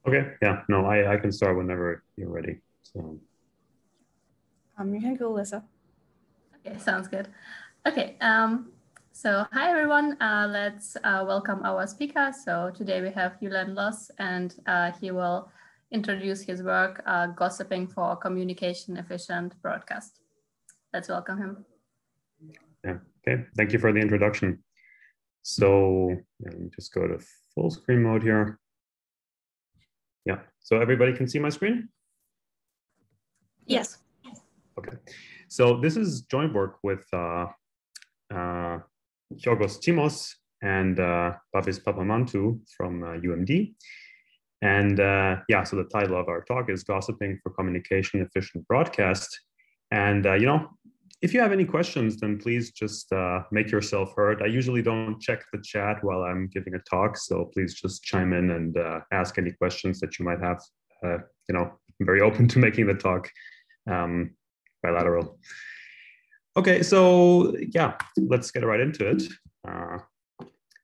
Okay, yeah, no, I can start whenever you're ready. So You can go, Lisa. Okay, sounds good. Okay, so hi everyone. Let's welcome our speaker. So today we have Julian, and he will introduce his work, Gossiping for Communication Efficient Broadcast. Let's welcome him. yeah, okay, thank you for the introduction. So let me just go to full screen mode here. Yeah, so everybody can see my screen? Yes. Okay, so this is joint work with Yorgos Timos and Babis Papamantou from UMD. And yeah, so the title of our talk is Gossiping for Communication Efficient Broadcast. And you know, if you have any questions, then please just make yourself heard. I usually don't check the chat while I'm giving a talk, so please just chime in and ask any questions that you might have. You know, I'm very open to making the talk bilateral. Okay, so yeah, let's get right into it.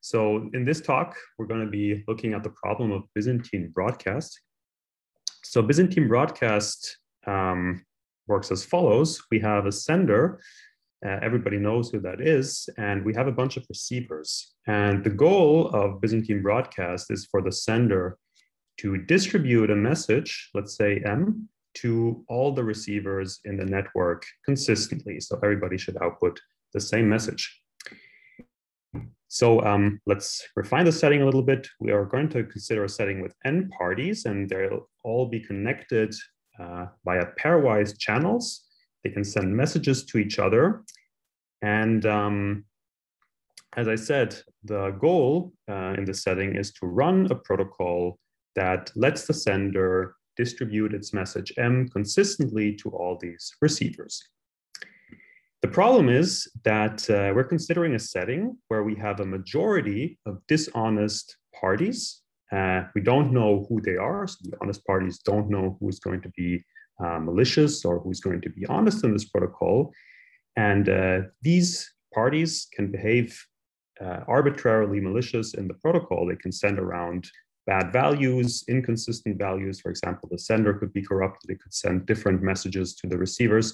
So in this talk, we're going to be looking at the problem of Byzantine broadcast. So Byzantine broadcast works as follows. We have a sender, everybody knows who that is, and we have a bunch of receivers. And the goal of Byzantine broadcast is for the sender to distribute a message, let's say M, to all the receivers in the network consistently. So everybody should output the same message. So let's refine the setting a little bit. We are going to consider a setting with n parties, and they'll all be connected via pairwise channels. They can send messages to each other. And as I said, the goal in this setting is to run a protocol that lets the sender distribute its message M consistently to all these receivers. The problem is that we're considering a setting where we have a majority of dishonest parties. We don't know who they are, so the honest parties don't know who's going to be malicious or who's going to be honest in this protocol. And these parties can behave arbitrarily malicious in the protocol. They can send around bad values, inconsistent values. For example, the sender could be corrupted. It could send different messages to the receivers.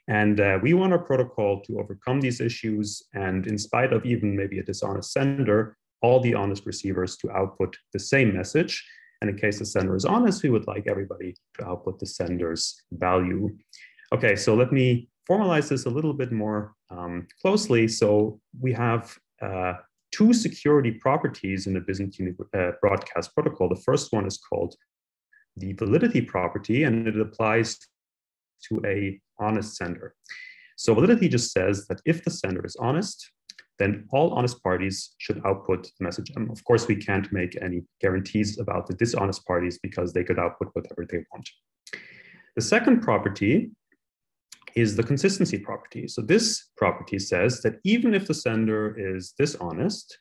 And we want our protocol to overcome these issues. And in spite of even maybe a dishonest sender, all the honest receivers to output the same message. And in case the sender is honest, we would like everybody to output the sender's value. Okay, so let me formalize this a little bit more closely. So we have two security properties in the Byzantine broadcast protocol. The first one is called the validity property, and it applies to a honest sender. So validity just says that if the sender is honest, then all honest parties should output the message M. Of course, we can't make any guarantees about the dishonest parties because they could output whatever they want. The second property is the consistency property. So this property says that even if the sender is dishonest,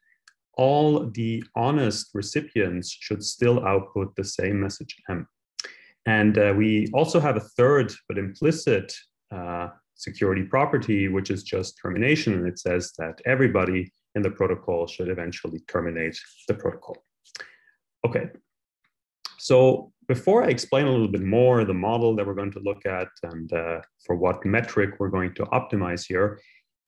all the honest recipients should still output the same message M. And we also have a third but implicit security property, which is just termination. And it says that everybody in the protocol should eventually terminate the protocol. Okay, so before I explain a little bit more the model that we're going to look at and for what metric we're going to optimize here,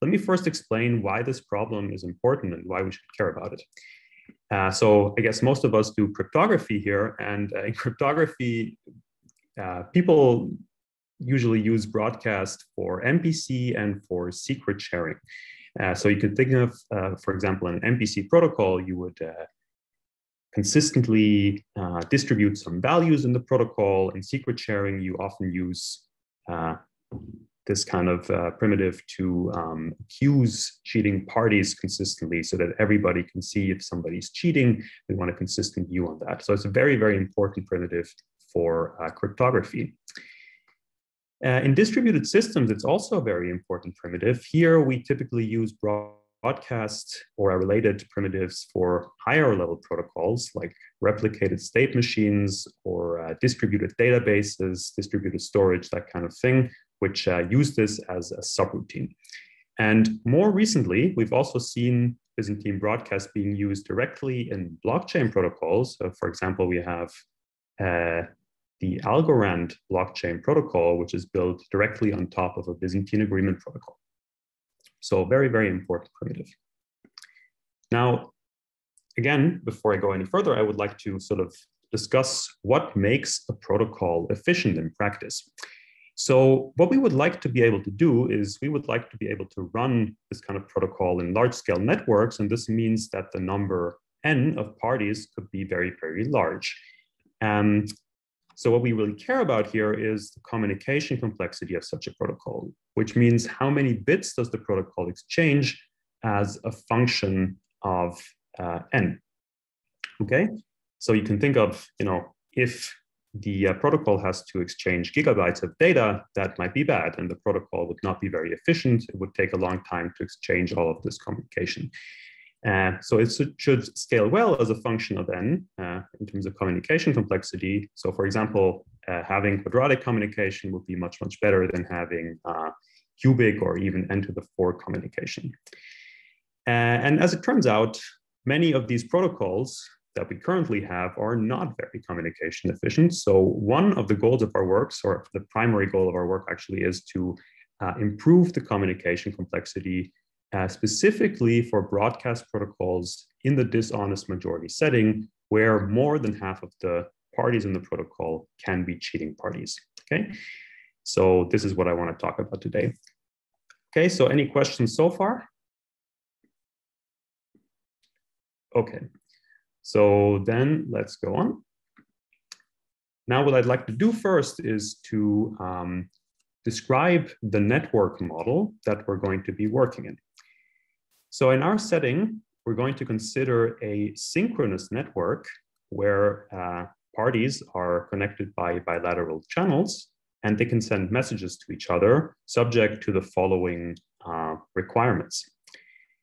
let me first explain why this problem is important and why we should care about it. So I guess most of us do cryptography here, and in cryptography, people usually use broadcast for MPC and for secret sharing. So you could think of, for example, in an MPC protocol, you would consistently distribute some values in the protocol. In secret sharing, you often use this kind of primitive to accuse cheating parties consistently so that everybody can see if somebody's cheating. We want a consistent view on that. So it's a very, very important primitive for cryptography. In distributed systems, it's also a very important primitive. Here, we typically use broadcast or related primitives for higher level protocols like replicated state machines or distributed databases, distributed storage, that kind of thing, which use this as a subroutine. And more recently, we've also seen Byzantine broadcast being used directly in blockchain protocols. So for example, we have the Algorand blockchain protocol, which is built directly on top of a Byzantine agreement protocol. So very, very important primitive. Now, again, before I go any further, I would like to sort of discuss what makes a protocol efficient in practice. So what we would like to be able to do is we would like to be able to run this kind of protocol in large-scale networks, and this means that the number n of parties could be very, very large. So what we really care about here is the communication complexity of such a protocol, which means how many bits does the protocol exchange as a function of n. Okay, so you can think of, if the protocol has to exchange gigabytes of data, that might be bad, and the protocol would not be very efficient. It would take a long time to exchange all of this communication. So it should scale well as a function of n in terms of communication complexity. So for example, having quadratic communication would be much, much better than having cubic or even n to the 4 communication. And as it turns out, many of these protocols that we currently have are not very communication efficient. So one of the goals of our work, or the primary goal of our work actually, is to improve the communication complexity specifically for broadcast protocols in the dishonest majority setting, where more than half of the parties in the protocol can be cheating parties. Okay, so this is what I want to talk about today. Okay, so any questions so far? Okay, so then let's go on. Now, what I'd like to do first is to describe the network model that we're going to be working in. So in our setting, we're going to consider a synchronous network where parties are connected by bilateral channels, and they can send messages to each other subject to the following requirements.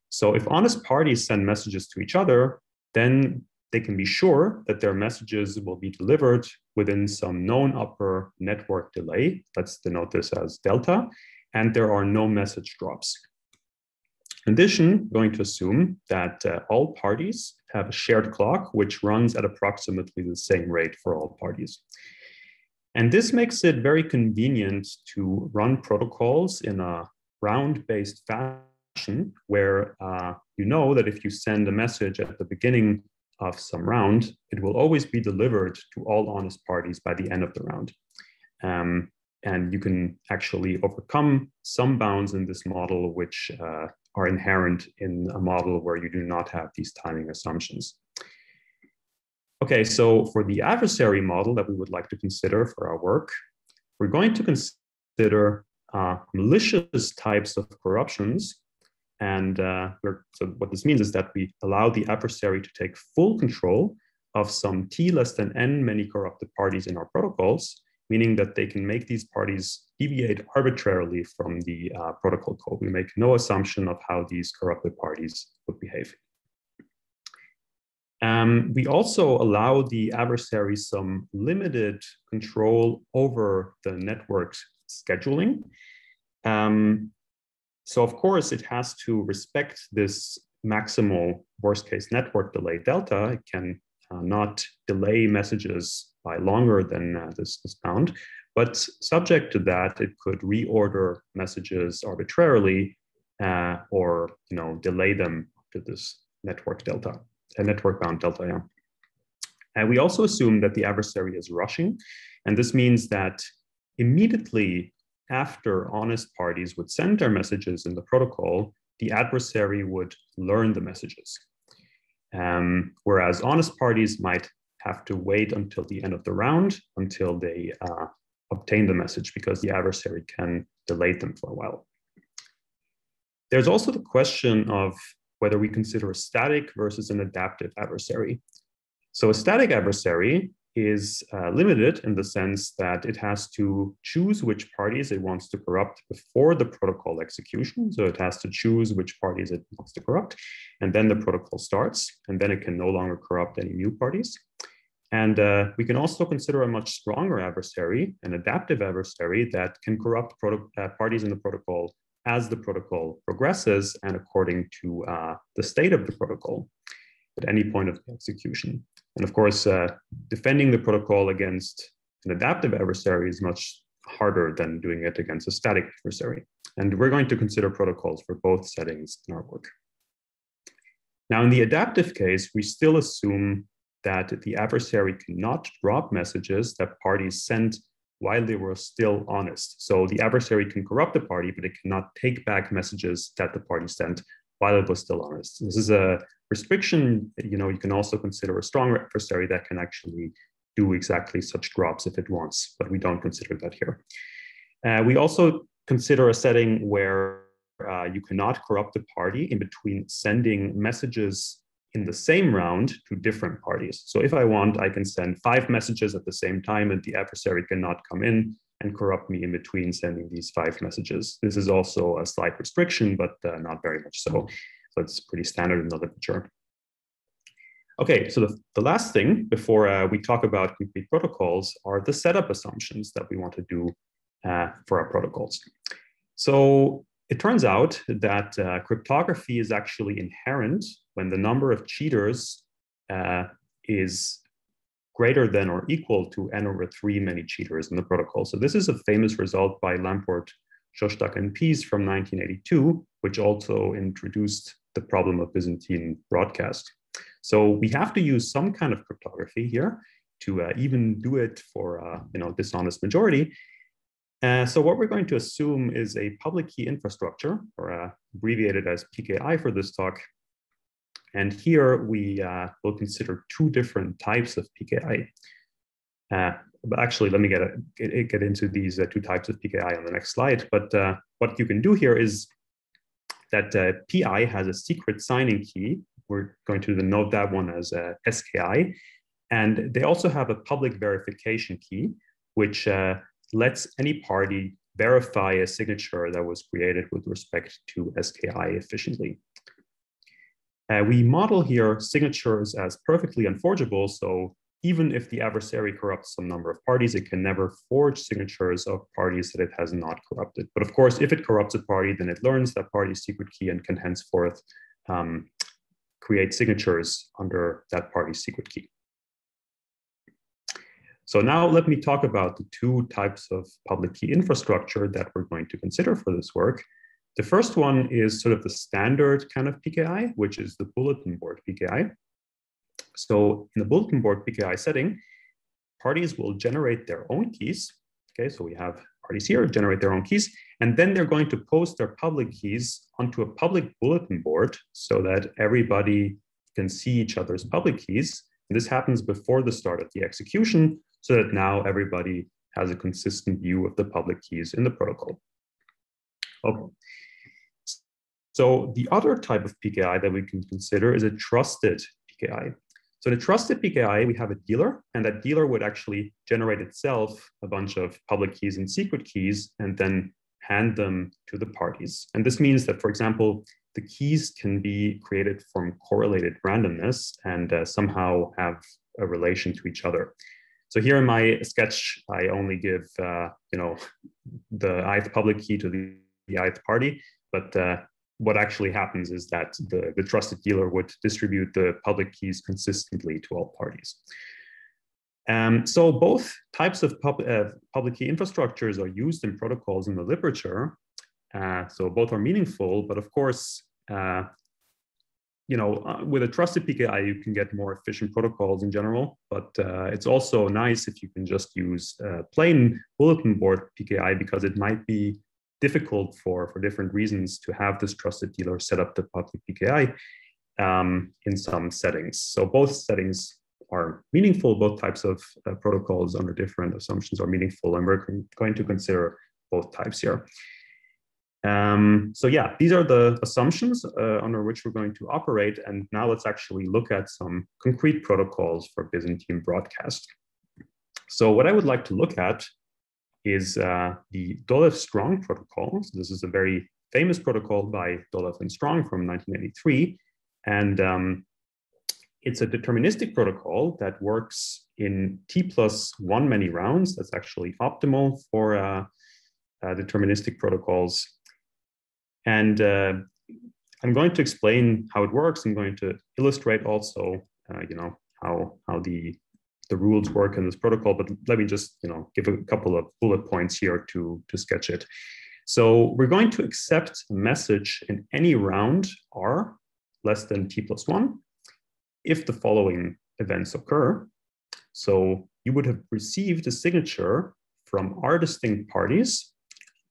So if honest parties send messages to each other, then they can be sure that their messages will be delivered within some known upper network delay. Let's denote this as delta, and there are no message drops. In addition, going to assume that all parties have a shared clock, which runs at approximately the same rate for all parties. And this makes it very convenient to run protocols in a round-based fashion, where you know that if you send a message at the beginning of some round, it will always be delivered to all honest parties by the end of the round. And you can actually overcome some bounds in this model, which are inherent in a model where you do not have these timing assumptions. Okay, so for the adversary model that we would like to consider for our work, we're going to consider malicious types of corruptions. And so what this means is that we allow the adversary to take full control of some t less than n many corrupted parties in our protocols, meaning that they can make these parties deviate arbitrarily from the protocol code. We make no assumption of how these corrupted parties would behave. We also allow the adversary some limited control over the network's scheduling. So of course, it has to respect this maximal worst case network delay delta. It can not delay messages by longer than this bound, but subject to that, it could reorder messages arbitrarily or delay them to this network delta, a network bound delta. Yeah. And we also assume that the adversary is rushing, and this means that immediately after honest parties would send their messages in the protocol, the adversary would learn the messages. Whereas honest parties might have to wait until the end of the round until they obtain the message, because the adversary can delay them for a while. There's also the question of whether we consider a static versus an adaptive adversary. So a static adversary is limited in the sense that it has to choose which parties it wants to corrupt before the protocol execution. So it has to choose which parties it wants to corrupt, and then the protocol starts, and then it can no longer corrupt any new parties. And we can also consider a much stronger adversary, an adaptive adversary that can corrupt parties in the protocol as the protocol progresses and according to the state of the protocol. at any point of the execution. And of course, defending the protocol against an adaptive adversary is much harder than doing it against a static adversary. And we're going to consider protocols for both settings in our work. Now, in the adaptive case, we still assume that the adversary cannot drop messages that parties sent while they were still honest. So the adversary can corrupt the party, but it cannot take back messages that the party sent while it was still honest. This is a restriction. You can also consider a strong adversary that can actually do exactly such drops if it wants, but we don't consider that here. We also consider a setting where you cannot corrupt the party in between sending messages in the same round to different parties. So if I want, I can send 5 messages at the same time, and the adversary cannot come in and corrupt me in between sending these 5 messages. This is also a slight restriction, but not very much so. So it's pretty standard in the literature. Okay, so the last thing before we talk about complete protocols are the setup assumptions that we want to do for our protocols. So it turns out that cryptography is actually inherent when the number of cheaters is greater than or equal to n over 3 many cheaters in the protocol. So this is a famous result by Lamport, Shostak, and Pease from 1982, which also introduced the problem of Byzantine broadcast. So we have to use some kind of cryptography here to even do it for dishonest majority. So what we're going to assume is a public key infrastructure, or abbreviated as PKI for this talk. And here we will consider 2 different types of PKI. But actually, let me get into these 2 types of PKI on the next slide. But what you can do here is that PI has a secret signing key. We're going to denote that one as SKI. And they also have a public verification key, which lets any party verify a signature that was created with respect to SKI efficiently. We model here signatures as perfectly unforgeable. So even if the adversary corrupts some number of parties, it can never forge signatures of parties that it has not corrupted. But of course, if it corrupts a party, then it learns that party's secret key and can henceforth create signatures under that party's secret key. So now let me talk about the 2 types of public key infrastructure that we're going to consider for this work. The first one is sort of the standard kind of PKI, which is the bulletin board PKI. So in the bulletin board PKI setting, parties will generate their own keys. Okay, so we have parties here generate their own keys, and then they're going to post their public keys onto a public bulletin board so that everybody can see each other's public keys. And this happens before the start of the execution, so that now everybody has a consistent view of the public keys in the protocol. Okay. So the other type of PKI that we can consider is a trusted PKI. So in a trusted PKI, we have a dealer, and that dealer would actually generate itself a bunch of public keys and secret keys and then hand them to the parties. And this means that, for example, the keys can be created from correlated randomness and somehow have a relation to each other. So here in my sketch, I only give the ith public key to the ith party, but what actually happens is that the trusted dealer would distribute the public keys consistently to all parties. So both types of public key infrastructures are used in protocols in the literature. So both are meaningful, but of course, with a trusted PKI, you can get more efficient protocols in general, but it's also nice if you can just use plain bulletin board PKI, because it might be difficult for different reasons to have this trusted dealer set up the public PKI in some settings. So both settings are meaningful. Both types of protocols under different assumptions are meaningful, and we're going to consider both types here. So yeah, these are the assumptions under which we're going to operate. And now let's actually look at some concrete protocols for Byzantine broadcast. So what I would like to look at is the Dolev-Strong protocol. So this is a very famous protocol by Dolev and Strong from 1983. And it's a deterministic protocol that works in T+1 many rounds. That's actually optimal for deterministic protocols. And I'm going to explain how it works. I'm going to illustrate also, how the rules work in this protocol. But let me just, give a couple of bullet points here to sketch it. So we're going to accept a message in any round R less than t+1 if the following events occur. So you would have received a signature from R distinct parties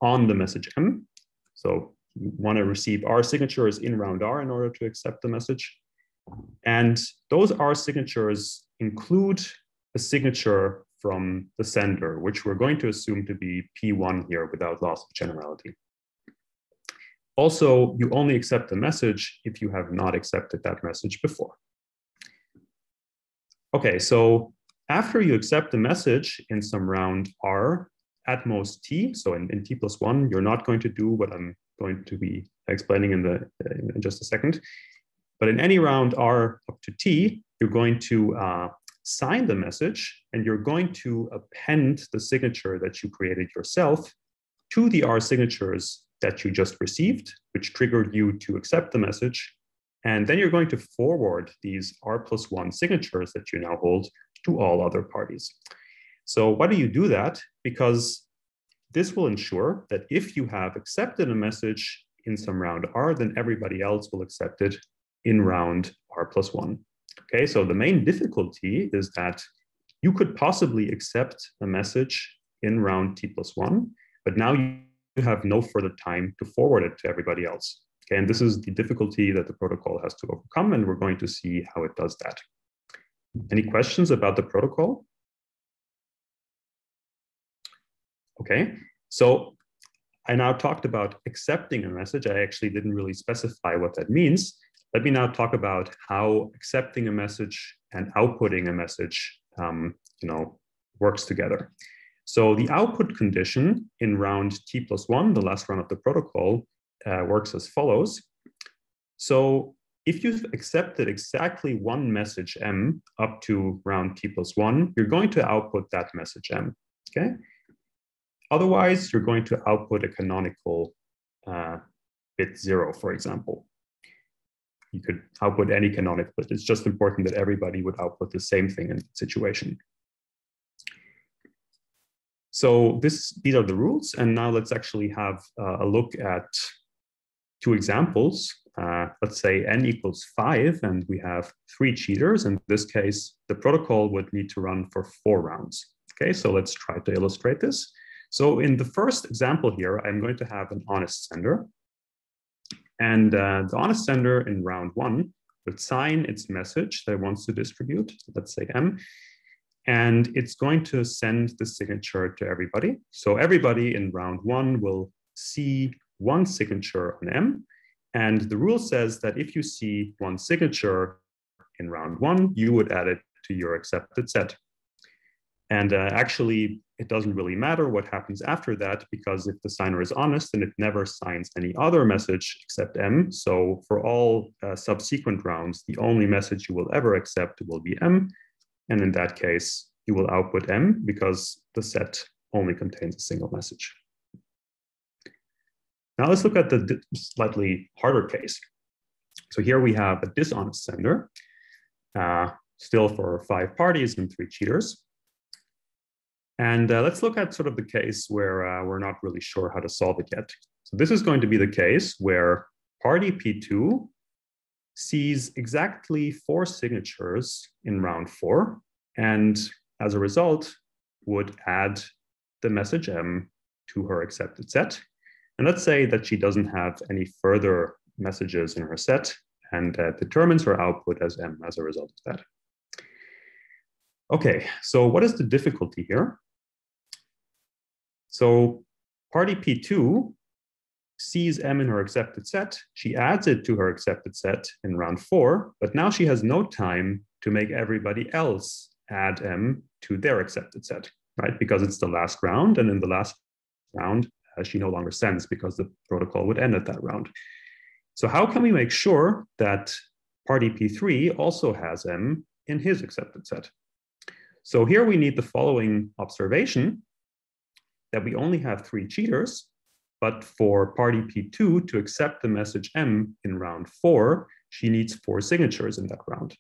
on the message M. So you want to receive R signatures in round R in order to accept the message. And those R signatures include a signature from the sender, which we're going to assume to be P1 here without loss of generality. Also, you only accept the message if you have not accepted that message before. Okay, so after you accept the message in some round R at most T, so in T+1, you're not going to do what I'm going to be explaining in just a second. But in any round R up to T, you're going to sign the message, and you're going to append the signature that you created yourself to the R signatures that you just received, which triggered you to accept the message. And then you're going to forward these R+1 signatures that you now hold to all other parties. So why do you do that? Because this will ensure that if you have accepted a message in some round R, then everybody else will accept it in round R+1. Okay, so the main difficulty is that you could possibly accept a message in round T+1, but now you have no further time to forward it to everybody else. Okay, and this is the difficulty that the protocol has to overcome, and we're going to see how it does that. Any questions about the protocol? Okay, so I now talked about accepting a message. I actually didn't really specify what that means. Let me now talk about how accepting a message and outputting a message works together. So the output condition in round T+1, the last round of the protocol, works as follows. So if you've accepted exactly one message M up to round T+1, you're going to output that message M, okay? Otherwise, you're going to output a canonical bit 0, for example. You could output any canonical, but it's just important that everybody would output the same thing in that situation. So these are the rules. And now let's actually have a look at two examples. Let's say n equals 5, and we have 3 cheaters. In this case, the protocol would need to run for 4 rounds. Okay, so let's try to illustrate this. So in the first example here, I'm going to have an honest sender. And the honest sender in round 1 would sign its message that it wants to distribute, let's say M, and it's going to send the signature to everybody. So everybody in round 1 will see one signature on M, and the rule says that if you see one signature in round 1, you would add it to your accepted set. And actually, it doesn't really matter what happens after that, because if the signer is honest, then it never signs any other message except M. So for all subsequent rounds, the only message you will ever accept will be M. And in that case, you will output M because the set only contains a single message. Now let's look at the slightly harder case. So here we have a dishonest sender, still for 5 parties and 3 cheaters. And let's look at sort of the case where we're not really sure how to solve it yet. So this is going to be the case where party P2 sees exactly 4 signatures in round 4, and as a result, would add the message M to her accepted set. And let's say that she doesn't have any further messages in her set, and determines her output as M as a result of that. Okay, so what is the difficulty here? So party P2 sees M in her accepted set. She adds it to her accepted set in round 4, but now she has no time to make everybody else add M to their accepted set, right? Because it's the last round, and in the last round, she no longer sends because the protocol would end at that round. So how can we make sure that party P3 also has M in his accepted set? So here we need the following observation, that we only have 3 cheaters, But for party P2 to accept the message M in round 4, she needs 4 signatures in that round.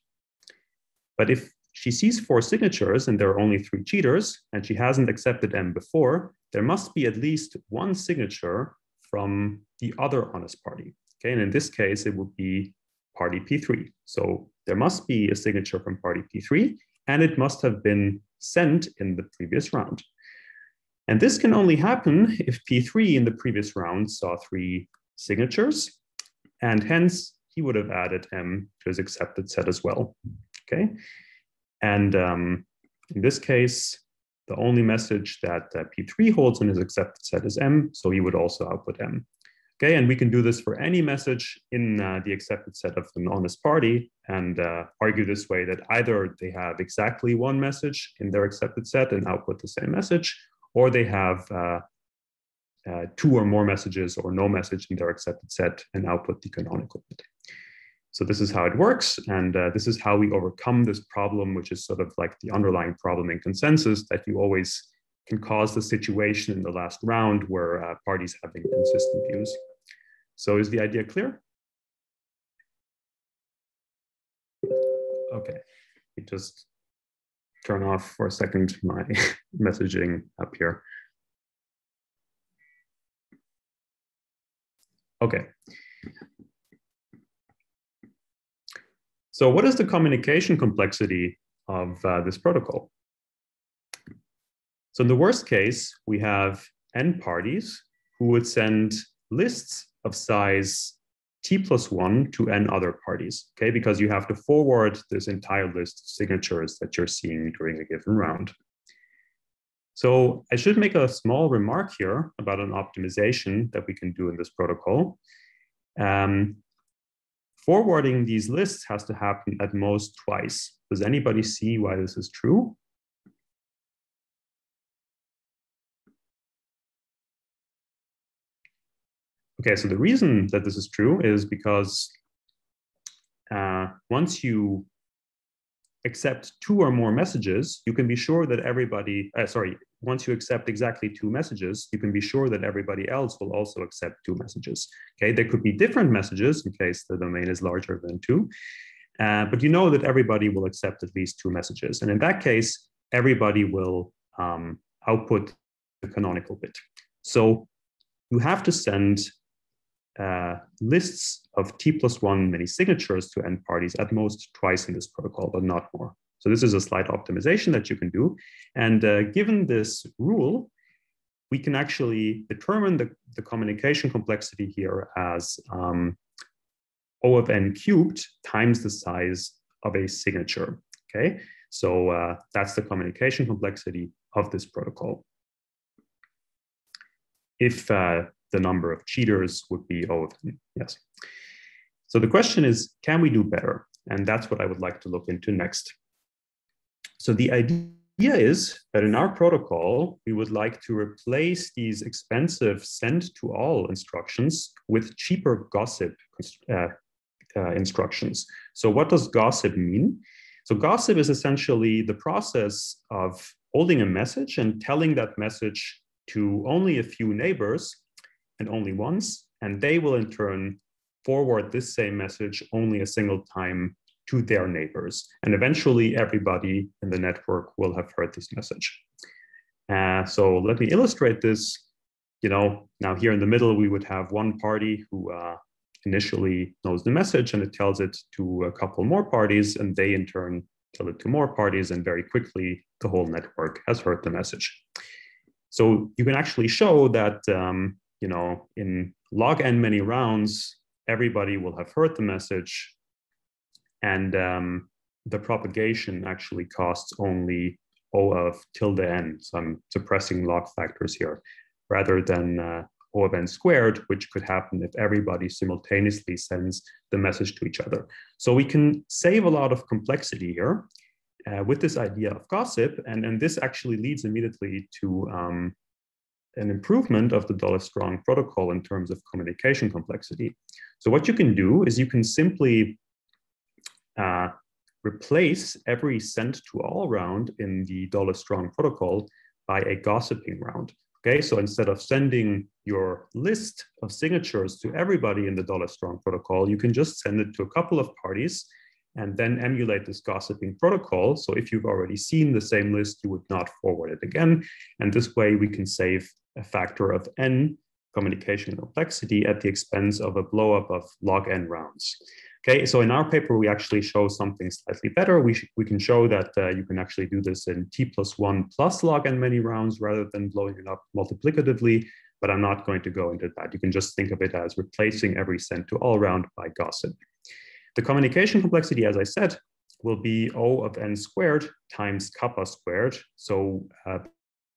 But if she sees 4 signatures and there are only 3 cheaters and she hasn't accepted M before, there must be at least 1 signature from the other honest party. Okay, and in this case, it would be party P3. So there must be a signature from party P3, and it must have been sent in the previous round. And this can only happen if P3 in the previous round saw 3 signatures, and hence he would have added M to his accepted set as well. Okay, and in this case, the only message that P3 holds in his accepted set is M, so he would also output M. Okay, and we can do this for any message in the accepted set of an honest party and argue this way that either they have exactly 1 message in their accepted set and output the same message, or they have 2 or more messages or no message in their accepted set and output the canonical bit. So this is how it works, and this is how we overcome this problem, which is sort of like the underlying problem in consensus, that you always can cause the situation in the last round where parties have inconsistent views. So is the idea clear? Okay, let me just turn off for a second my messaging up here. Okay. So what is the communication complexity of this protocol? So in the worst case, we have n parties who would send lists of size t+1 to n other parties, okay? Because you have to forward this entire list of signatures that you're seeing during a given round. So I should make a small remark here about an optimization that we can do in this protocol. Forwarding these lists has to happen at most twice. Does anybody see why this is true? Okay, so the reason that this is true is because once you accept 2 or more messages, you can be sure that everybody, once you accept exactly 2 messages, you can be sure that everybody else will also accept 2 messages. Okay, there could be different messages in case the domain is larger than 2, but you know that everybody will accept at least 2 messages. And in that case, everybody will output the canonical bit. So you have to send lists of t+1 many signatures to n parties at most twice in this protocol, but not more. So this is a slight optimization that you can do. And given this rule, we can actually determine the communication complexity here as O of n cubed times the size of a signature, okay? So that's the communication complexity of this protocol. If the number of cheaters would be O of n, yes. So the question is, can we do better? And that's what I would like to look into next. So the idea is that in our protocol, we would like to replace these expensive send to all instructions with cheaper gossip instructions. So what does gossip mean? So gossip is essentially the process of holding a message and telling that message to only a few neighbors and only once, and they will in turn forward this same message only a single time to their neighbors. And eventually everybody in the network will have heard this message. So let me illustrate this. You know, now here in the middle, we would have one party who initially knows the message and it tells it to a couple more parties, and they in turn tell it to more parties, and very quickly the whole network has heard the message. So you can actually show that you know, in log n many rounds, everybody will have heard the message, and the propagation actually costs only O of tilde n. So I'm suppressing log factors here, rather than O of n squared, which could happen if everybody simultaneously sends the message to each other. So we can save a lot of complexity here with this idea of gossip, and this actually leads immediately to an improvement of the $strong protocol in terms of communication complexity. So what you can do is you can simply replace every send to all round in the $strong protocol by a gossiping round. Okay, so instead of sending your list of signatures to everybody in the $strong protocol, you can just send it to a couple of parties and then emulate this gossiping protocol. So if you've already seen the same list, you would not forward it again. And this way we can save a factor of n communication complexity at the expense of a blowup of log n rounds. Okay, so in our paper, we actually show something slightly better. We can show that you can actually do this in t+1 plus log n many rounds rather than blowing it up multiplicatively, but I'm not going to go into that. You can just think of it as replacing every send to all round by gossip. The communication complexity, as I said, will be O of n squared times kappa squared. So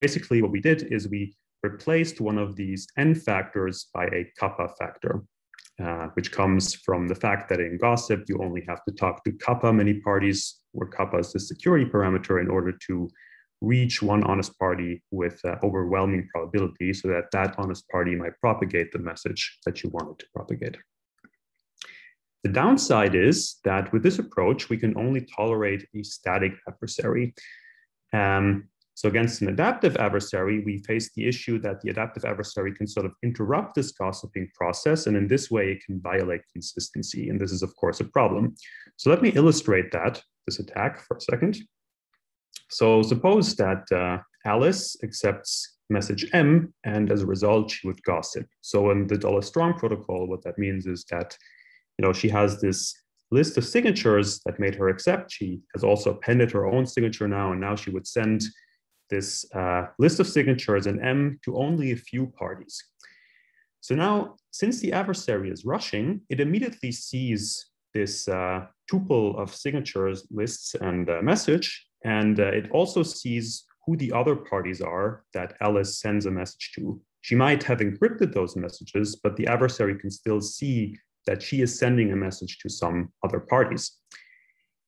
basically what we did is we replaced one of these n factors by a kappa factor, which comes from the fact that in gossip, you only have to talk to kappa many parties, where kappa is the security parameter, in order to reach one honest party with overwhelming probability, so that that honest party might propagate the message that you wanted to propagate. The downside is that with this approach, we can only tolerate a static adversary. So against an adaptive adversary, we face the issue that the adaptive adversary can sort of interrupt this gossiping process, and in this way, it can violate consistency. And this is, of course, a problem. So let me illustrate this attack for a second. So suppose that Alice accepts message M, and as a result, she would gossip. So in the $strong protocol, what that means is that she has this list of signatures that made her accept. She has also appended her own signature now, and now she would send this list of signatures in M to only a few parties. So now, since the adversary is rushing, it immediately sees this tuple of signatures, lists, and message, and it also sees who the other parties are that Alice sends a message to. She might have encrypted those messages, but the adversary can still see that she is sending a message to some other parties.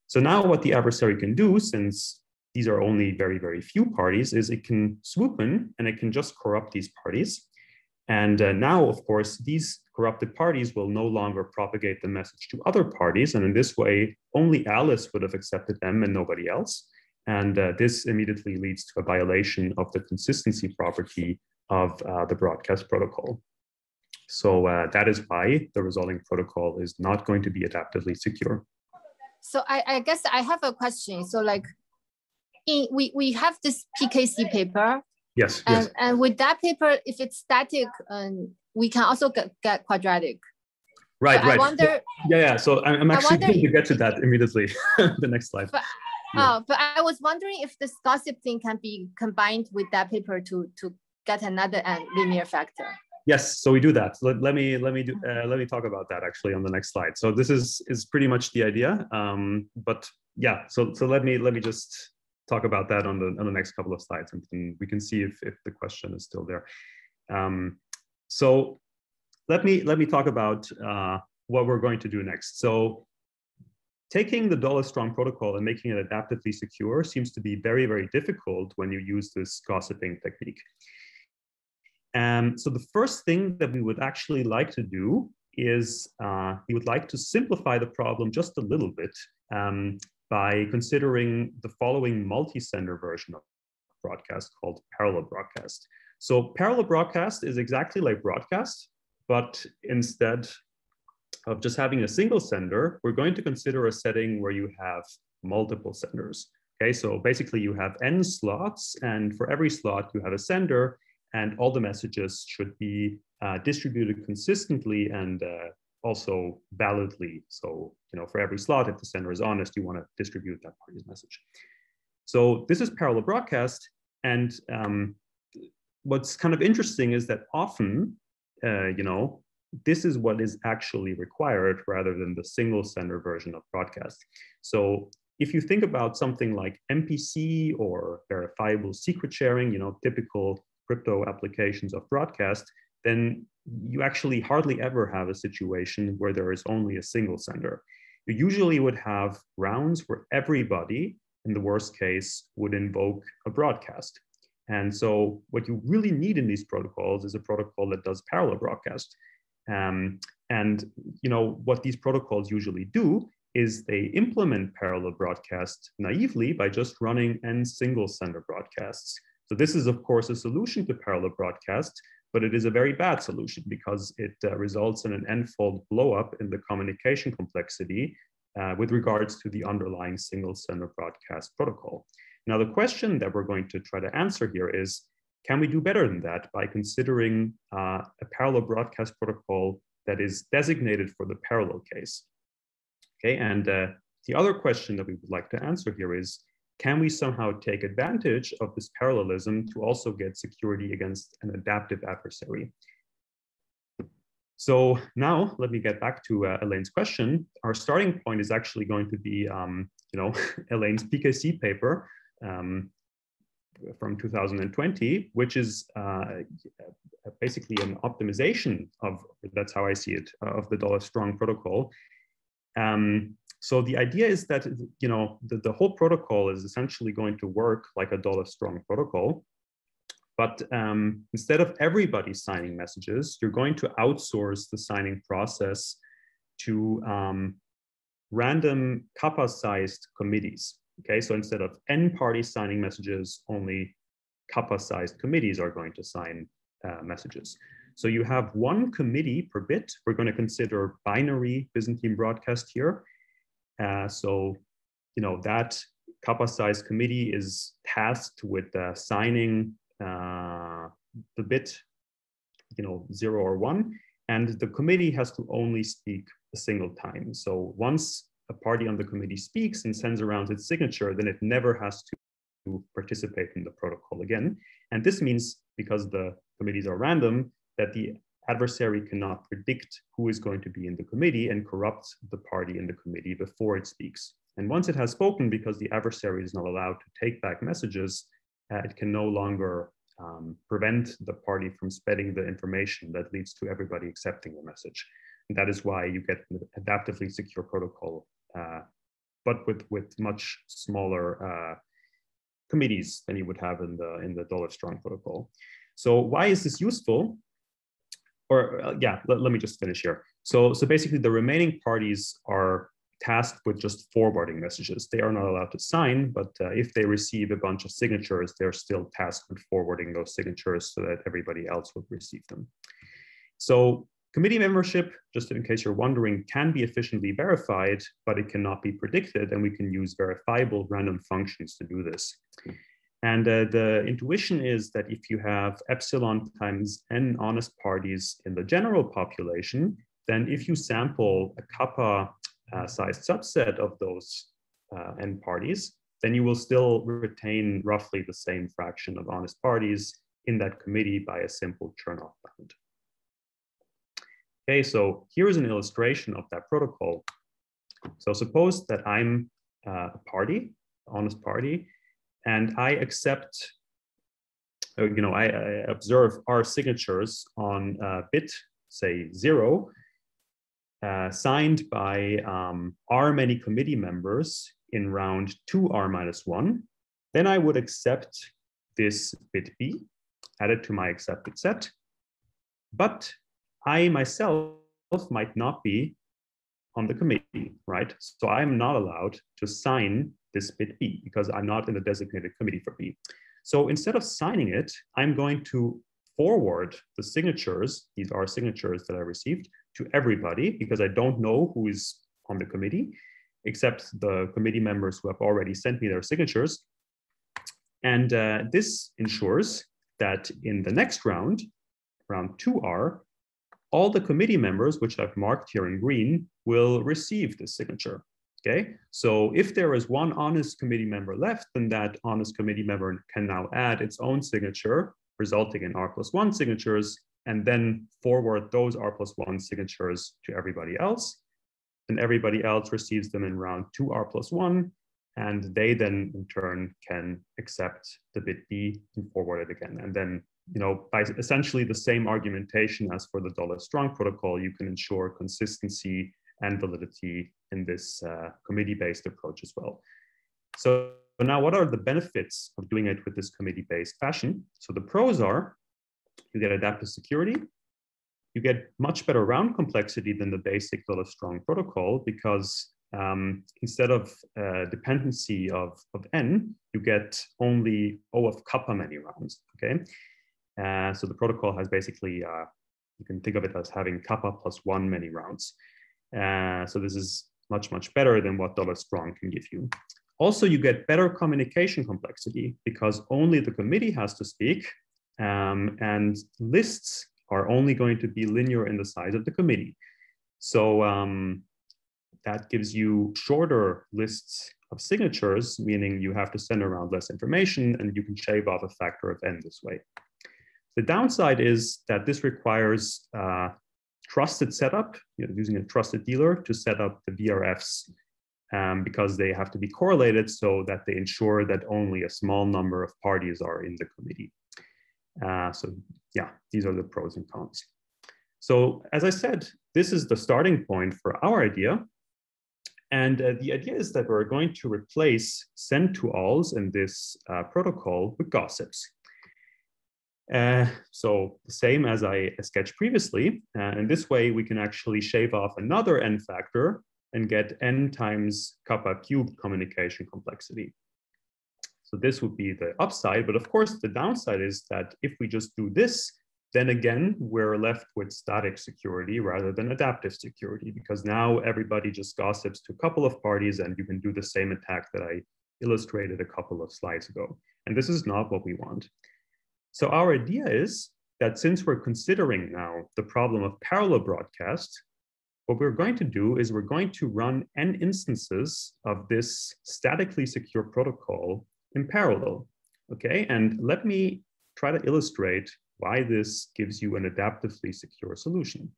So now what the adversary can do, since these are only very, very few parties, is it can swoop in and it can just corrupt these parties. And now, of course, these corrupted parties will no longer propagate the message to other parties. And in this way, only Alice would have accepted them and nobody else. And this immediately leads to a violation of the consistency property of the broadcast protocol. So that is why the resulting protocol is not going to be adaptively secure. So I guess I have a question. So like, we have this PKC paper. Yes. And with that paper, if it's static, we can also get quadratic. Right, so right. I wonder. Yeah. So I'm actually going to get to that immediately. The next slide. But, but I was wondering if this gossip thing can be combined with that paper to get another linear factor. Yes, so we do that. Let me talk about that actually on the next slide. So this is pretty much the idea. But yeah, so let me just talk about that on the next couple of slides, and we can see if the question is still there. So let me talk about what we're going to do next. So taking the $strong protocol and making it adaptively secure seems to be very, very difficult when you use this gossiping technique. So the first thing that we would actually like to do is we would like to simplify the problem just a little bit by considering the following multi-sender version of broadcast called parallel broadcast. So parallel broadcast is exactly like broadcast, but instead of just having a single sender, we're going to consider a setting where you have multiple senders. Okay, so basically you have n slots, and for every slot you have a sender, and all the messages should be distributed consistently and also validly. So, for every slot, if the sender is honest, you want to distribute that party's message. So this is parallel broadcast. And what's kind of interesting is that often, this is what is actually required rather than the single sender version of broadcast. So if you think about something like MPC or verifiable secret sharing, typical crypto applications of broadcast, then you actually hardly ever have a situation where there is only a single sender. You usually would have rounds where everybody, in the worst case, would invoke a broadcast. And so what you really need in these protocols is a protocol that does parallel broadcast. What these protocols usually do is they implement parallel broadcast naively by just running n single sender broadcasts. So this is, of course, a solution to parallel broadcast, but it is a very bad solution because it results in an n-fold blow-up in the communication complexity with regards to the underlying single sender broadcast protocol. Now, the question that we're going to try to answer here is, can we do better than that by considering a parallel broadcast protocol that is designated for the parallel case? Okay, and the other question that we would like to answer here is, can we somehow take advantage of this parallelism to also get security against an adaptive adversary? So now let me get back to Elaine's question. Our starting point is actually going to be, Elaine's PKC paper from 2020, which is basically an optimization of, that's how I see it, of the $strong protocol. So the idea is that, the whole protocol is essentially going to work like a $strong protocol. But instead of everybody signing messages, you're going to outsource the signing process to random kappa-sized committees. Okay, so instead of n parties signing messages, only kappa-sized committees are going to sign messages. So you have one committee per bit. We're going to consider binary Byzantine broadcast here. So, that kappa-sized committee is tasked with signing the bit, 0 or 1, and the committee has to only speak a single time. So once a party on the committee speaks and sends around its signature, then it never has to participate in the protocol again. And this means, because the committees are random, that the adversary cannot predict who is going to be in the committee and corrupt the party in the committee before it speaks. And once it has spoken, because the adversary is not allowed to take back messages, it can no longer prevent the party from spreading the information that leads to everybody accepting the message. And that is why you get an adaptively secure protocol, but with much smaller committees than you would have in the $strong protocol. So why is this useful? Or let me just finish here. So basically the remaining parties are tasked with just forwarding messages. They are not allowed to sign, but if they receive a bunch of signatures, they're still tasked with forwarding those signatures so that everybody else would receive them. So committee membership, just in case you're wondering, can be efficiently verified, but it cannot be predicted, and we can use verifiable random functions to do this. And the intuition is that if you have epsilon times n honest parties in the general population, then if you sample a kappa sized subset of those n parties, then you will still retain roughly the same fraction of honest parties in that committee by a simple turn-off bound. Okay, so here is an illustration of that protocol. So suppose that I'm a party, honest party, and I accept, I observe our signatures on bit, say 0, signed by R many committee members in round 2R-1, then I would accept this bit B, add it to my accepted set, but I myself might not be on the committee, right? So I'm not allowed to sign this bit B because I'm not in the designated committee for B. So instead of signing it, I'm going to forward the signatures, these are signatures that I received, to everybody because I don't know who is on the committee, except the committee members who have already sent me their signatures. And this ensures that in the next round, round 2R, all the committee members, which I've marked here in green, will receive this signature. Okay, so if there is one honest committee member left, then that honest committee member can now add its own signature, resulting in R+1 signatures, and then forward those R+1 signatures to everybody else. And everybody else receives them in round 2R+1, and they then in turn can accept the bit B and forward it again. And then, by essentially the same argumentation as for the $strong protocol, you can ensure consistency and validity in this committee-based approach as well. So now what are the benefits of doing it with this committee-based fashion? So the pros are, you get adaptive security, you get much better round complexity than the basic $strong protocol because instead of dependency of n, you get only O of kappa many rounds, okay? So the protocol has basically, you can think of it as having kappa plus 1 many rounds. So this is much, much better than what $strong can give you. Also, you get better communication complexity because only the committee has to speak, and lists are only going to be linear in the size of the committee. So that gives you shorter lists of signatures, meaning you have to send around less information, and you can shave off a factor of n this way. The downside is that this requires trusted setup, using a trusted dealer to set up the VRFs because they have to be correlated so that they ensure that only a small number of parties are in the committee. So yeah, these are the pros and cons. So as I said, this is the starting point for our idea. And the idea is that we're going to replace send to alls in this protocol with gossips. So the same as I sketched previously. And this way we can actually shave off another n factor and get n times kappa cubed communication complexity. So this would be the upside, but of course the downside is that if we just do this, then again, we're left with static security rather than adaptive security, because now everybody just gossips to a couple of parties and you can do the same attack that I illustrated a couple of slides ago. And this is not what we want. So our idea is that since we're considering now the problem of parallel broadcast, what we're going to do is we're going to run n instances of this statically secure protocol in parallel, okay? And let me try to illustrate why this gives you an adaptively secure solution.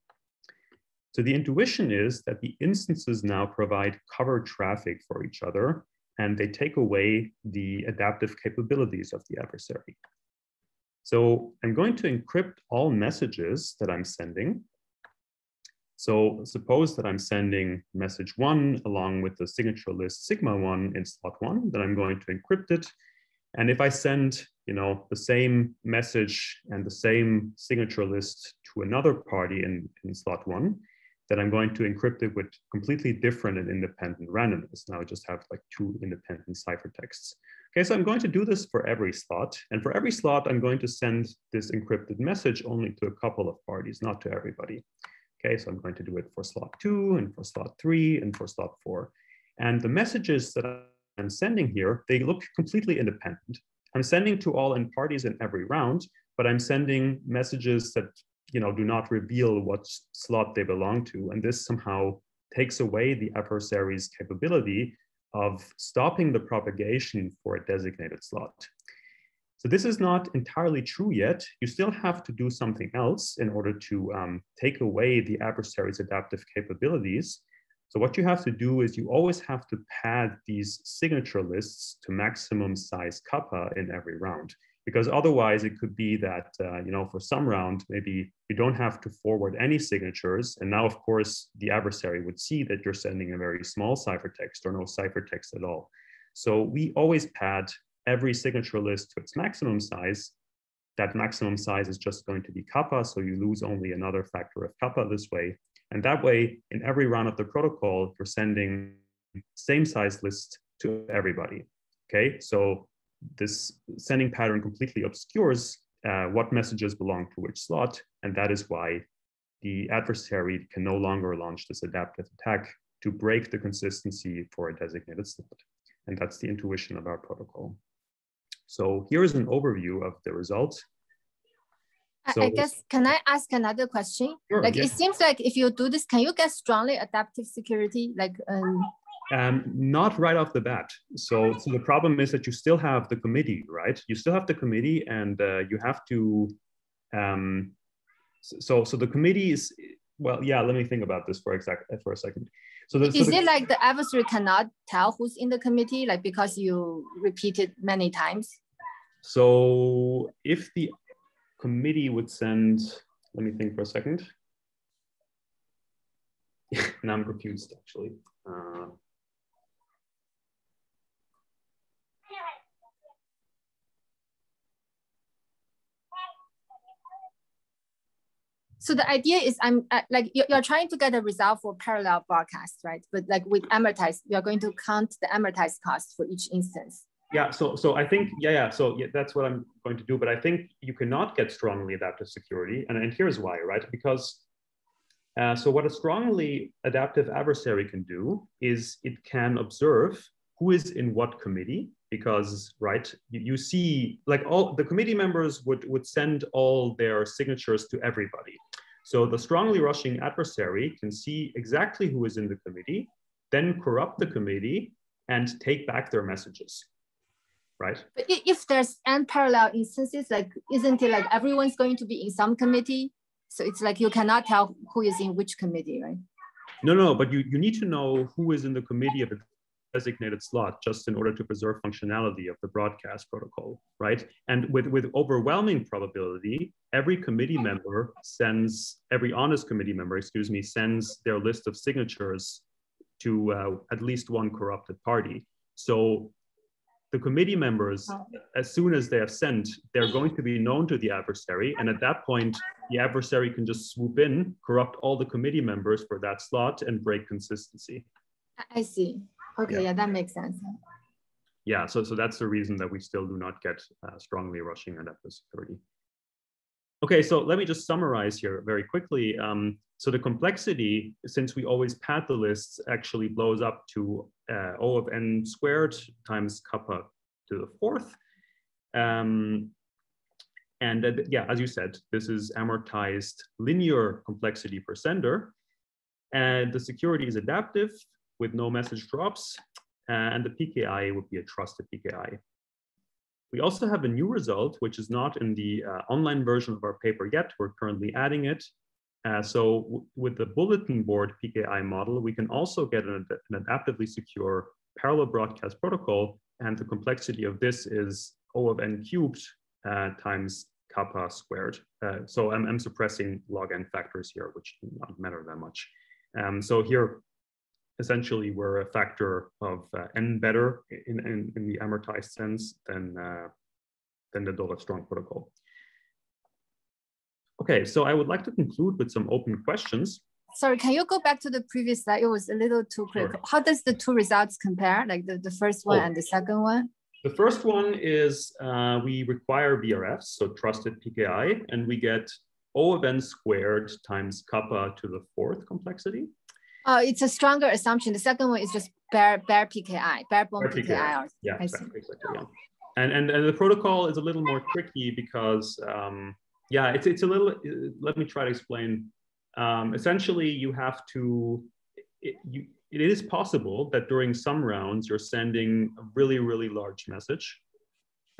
So the intuition is that the instances now provide covered traffic for each other, and they take away the adaptive capabilities of the adversary. So I'm going to encrypt all messages that I'm sending. So suppose that I'm sending message 1 along with the signature list sigma 1 in slot 1, then I'm going to encrypt it. And if I send, the same message and the same signature list to another party in slot 1, then I'm going to encrypt it with completely different and independent randomness. Now I just have like 2 independent ciphertexts. Okay, so I'm going to do this for every slot. And for every slot, I'm going to send this encrypted message only to a couple of parties, not to everybody. Okay, so I'm going to do it for slot 2 and for slot 3 and for slot 4. And the messages that I'm sending here, they look completely independent. I'm sending to all n parties in every round, but I'm sending messages that do not reveal what slot they belong to. And this somehow takes away the adversary's capability of stopping the propagation for a designated slot. So this is not entirely true yet. You still have to do something else in order to take away the adversary's adaptive capabilities. So what you have to do is you always have to pad these signature lists to maximum size kappa in every round, because otherwise it could be that, for some round, maybe you don't have to forward any signatures. And now, of course, the adversary would see that you're sending a very small ciphertext or no ciphertext at all. So we always pad every signature list to its maximum size. That maximum size is just going to be kappa, so you lose only another factor of kappa this way. And that way, in every round of the protocol, you're sending same size list to everybody, okay? So this sending pattern completely obscures what messages belong to which slot, and that is why the adversary can no longer launch this adaptive attack to break the consistency for a designated slot. And that's the intuition of our protocol. So here's an overview of the results. So, I guess, can I ask another question? Sure, like, yeah. It seems like if you do this, can you get strongly adaptive security? Like, not right off the bat. So the problem is that you still have the committee, right? You still have the committee, and you have to. So the committee is, well, yeah. Let me think about this for a second. Is it like the adversary cannot tell who's in the committee, like because you repeat it many times? So if the committee would send, let me think for a second. Now I'm confused, actually. So the idea is, like you're trying to get a result for parallel broadcast, right? But like with amortized, you're going to count the amortized cost for each instance. Yeah, so I think, so that's what I'm going to do, but I think you cannot get strongly adaptive security, and here's why, right? Because, so what a strongly adaptive adversary can do is it can observe who is in what committee, because, right, you see, like all the committee members would send all their signatures to everybody. So the strongly rushing adversary can see exactly who is in the committee, then corrupt the committee and take back their messages. Right. But if there's unparalleled instances, like, isn't it like everyone's going to be in some committee? So it's like you cannot tell who is in which committee, right? No, but you need to know who is in the committee of a designated slot just in order to preserve functionality of the broadcast protocol, right? And with overwhelming probability, every honest committee member, sends their list of signatures to at least one corrupted party. So the committee members, as soon as they have sent, they're going to be known to the adversary. And at that point, the adversary can just swoop in, corrupt all the committee members for that slot and break consistency. I see. Okay, yeah, that makes sense. Yeah, so that's the reason that we still do not get strongly rushing adaptive security. Okay, so let me just summarize here very quickly. So the complexity, since we always pad the lists, actually blows up to O of n squared times kappa to the fourth. And yeah, as you said, this is amortized linear complexity per sender. And the security is adaptive with no message drops. And the PKI would be a trusted PKI. We also have a new result, which is not in the online version of our paper yet. We're currently adding it. So with the bulletin board PKI model, we can also get an adaptively secure parallel broadcast protocol. And the complexity of this is O of n cubed times kappa squared. So I'm suppressing log n factors here, which do not matter that much. So here, essentially, we're a factor of n better in the amortized sense than the $strong protocol. Okay, so I would like to conclude with some open questions. Sorry, can you go back to the previous slide? It was a little too quick. Sure. How does the two results compare, like the first one and the second one? The first one is we require VRFs, so trusted PKI, and we get O of n squared times kappa to the fourth complexity. It's a stronger assumption. The second one is just bare PKI, bare bone PKI. Yeah, exactly, yeah. And the protocol is a little more tricky because, yeah, it's a little, let me try to explain. Essentially, you have to, it is possible that during some rounds, you're sending a really, really large message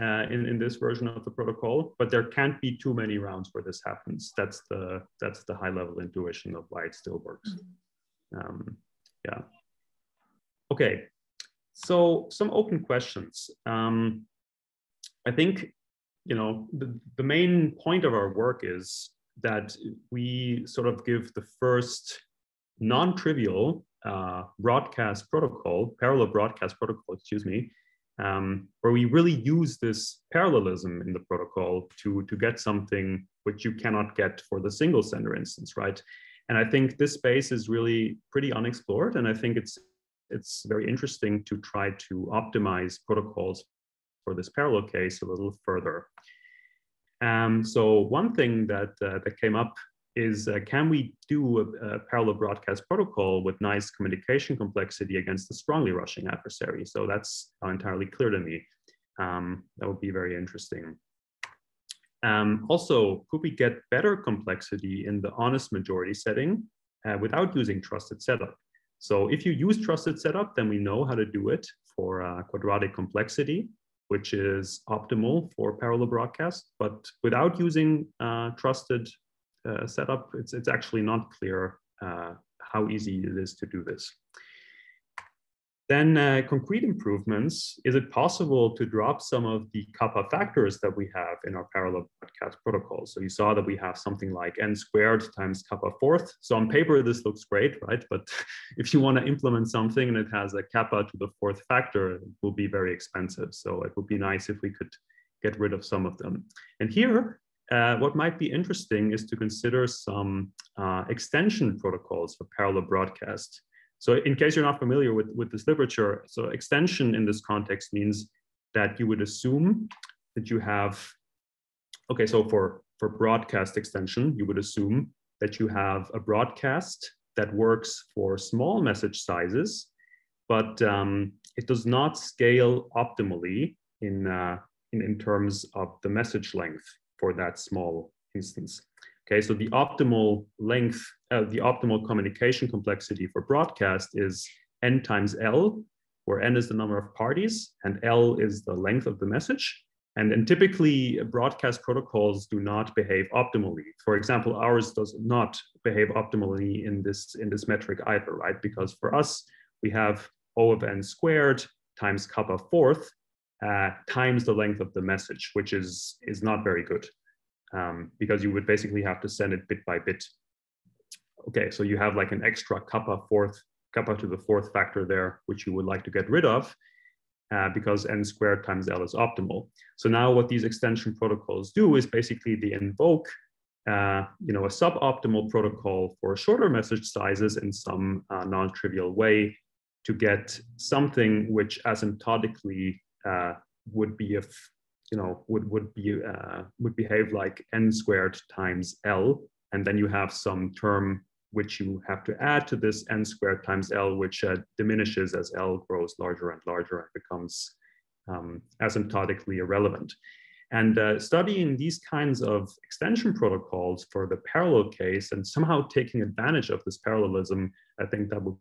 in this version of the protocol, but there can't be too many rounds where this happens. That's the high level intuition of why it still works. Yeah. Okay, so some open questions. I think, you know, the main point of our work is that we sort of give the first non-trivial broadcast protocol, parallel broadcast protocol, excuse me, where we really use this parallelism in the protocol to get something which you cannot get for the single sender instance, right? And I think this space is really pretty unexplored, and I think it's very interesting to try to optimize protocols for this parallel case a little further. So one thing that came up is, can we do a parallel broadcast protocol with nice communication complexity against the strongly rushing adversary? So that's not entirely clear to me. That would be very interesting. Also, could we get better complexity in the honest majority setting without using trusted setup? So if you use trusted setup, then we know how to do it for quadratic complexity, which is optimal for parallel broadcast. But without using trusted setup, it's actually not clear how easy it is to do this. Then concrete improvements, is it possible to drop some of the kappa factors that we have in our parallel broadcast protocol? So you saw that we have something like n squared times kappa fourth. So on paper, this looks great, right? But if you want to implement something and it has a kappa to the fourth factor, it will be very expensive. So it would be nice if we could get rid of some of them. And here, what might be interesting is to consider some extension protocols for parallel broadcast. So in case you're not familiar with this literature, so extension in this context means that you would assume that you have, okay, so for broadcast extension, you would assume that you have a broadcast that works for small message sizes, but it does not scale optimally in terms of the message length for that small instance. Okay, so the optimal length, the optimal communication complexity for broadcast is n times L, where n is the number of parties and L is the length of the message. And typically broadcast protocols do not behave optimally. For example, ours does not behave optimally in this metric either, right? Because for us, we have O of n squared times kappa fourth times the length of the message, which is not very good. Because you would basically have to send it bit by bit. Okay, so you have like an extra kappa to the fourth factor there, which you would like to get rid of because n squared times L is optimal. So now what these extension protocols do is basically they invoke a suboptimal protocol for shorter message sizes in some non-trivial way to get something which asymptotically would be would behave like n squared times L, and then you have some term which you have to add to this n squared times L, which diminishes as L grows larger and larger and becomes asymptotically irrelevant. And studying these kinds of extension protocols for the parallel case and somehow taking advantage of this parallelism, I think that would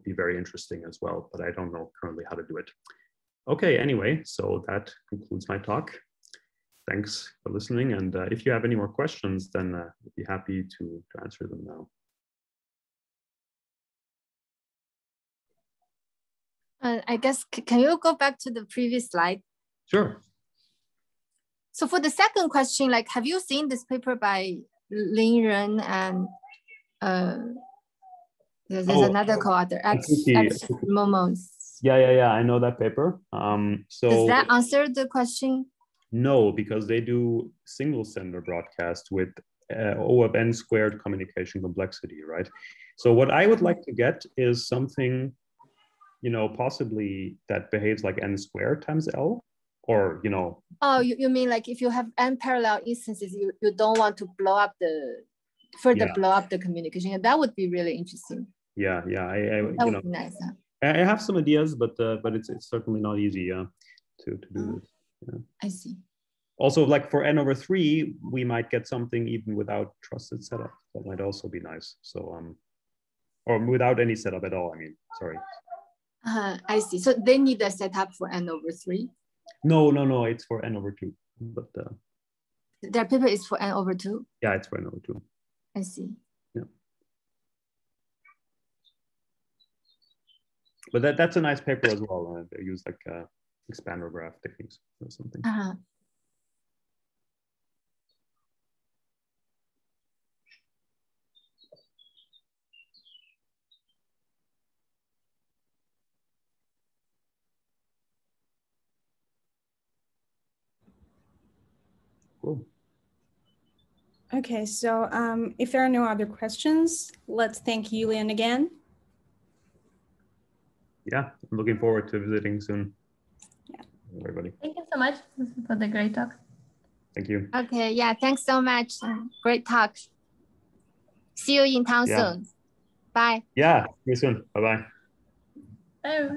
be very interesting as well, but I don't know currently how to do it. Okay, anyway, so that concludes my talk. Thanks for listening. And if you have any more questions, then I'd be happy to answer them now. I guess, can you go back to the previous slide? Sure. So for the second question, like, have you seen this paper by Lin Ren and there's another co-author, X Momos? Yeah, I know that paper. So does that answer the question? No, because they do single sender broadcast with O of n squared communication complexity, right? So what I would like to get is something, possibly that behaves like n squared times L, or, Oh, you mean like if you have n parallel instances, you don't want to blow up blow up the communication. That would be really interesting. Yeah, that would be nice. Huh? I have some ideas, but it's certainly not easy to do this. Yeah. I see. Also, like for n over 3, we might get something even without trusted setup. That might also be nice. So, or without any setup at all. I mean, sorry. I see. So they need a setup for n over 3. No. It's for n over 2. But their paper is for n over 2. Yeah, it's for n over 2. I see. Yeah. But that's a nice paper as well. They use like expander graph techniques or something. Cool. Okay, so if there are no other questions, let's thank Julian again. Yeah, I'm looking forward to visiting soon. Yeah. Everybody. Thank you so much for the great talk. Thank you. Okay, yeah, thanks so much. Great talk. See you in town soon. Bye. Yeah, see you soon. Bye-bye. Bye.